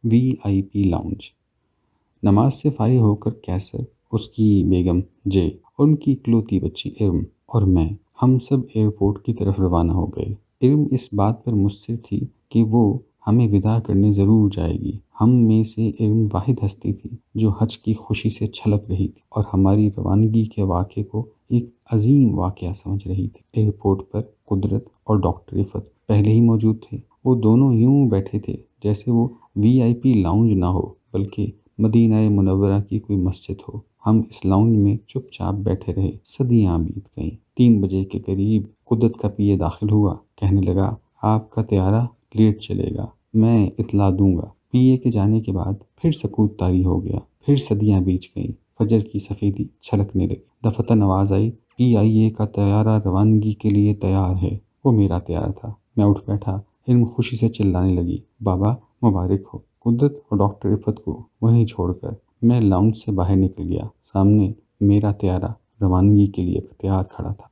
VIP lounge. نماز سے فارغ ہو کر کیسر، اس کی بیگم جے اور ان کی اکلوتی بچی ارم اور میں، ہم سب ایئرپورٹ کی طرف روانہ ہو گئے۔ ارم اس بات پر مصر تھی کہ وہ ہمیں وداع کرنے ضرور جائے گی۔ ہم میں سے ارم واحد ہستی تھی جو حج کی خوشی سے چھلک رہی تھی اور ہماری روانگی کے واقعے کو ایک عظیم واقعہ سمجھ رہی تھی۔ ایئرپورٹ پر قدرت اور ڈاکٹر رفعت پہلے ہی موجود تھے۔ وہ دونوں یوں بیٹھے تھے جیسے وہ VIP لاؤنج نہ ہو بلکہ مدینہ منورہ کی کوئی مسجد ہو۔ ہم اس لاؤنج میں چپ چاپ بیٹھے رہے۔ صدیاں بیت گئیں۔ 3 بجے کے قریب قدرت کا PA داخل ہوا، کہنے لگا آپ کا طیارہ لیٹ چلے گا، میں اطلاع دوں گا۔ PA کے جانے کے بعد پھر سکوت طاری ہو گیا۔ پھر صدیاں بیت گئیں۔ فجر کی سفیدی چھلکنے لگی۔ دفتن آواز آئی، PIA کا طیارہ روانگی کے لیے تیار ہے۔ وہ میرا طیارہ تھا۔ میں اٹھ بیٹھا۔ علم خوشی سے چلانے لگی، بابا مبارک ہو۔ قدرت اور ڈاکٹر رفعت کو وہیں چھوڑ کر میں لاؤنج سے باہر نکل گیا۔ سامنے میرا طیارہ روانگی کے لیے تیار کھڑا تھا۔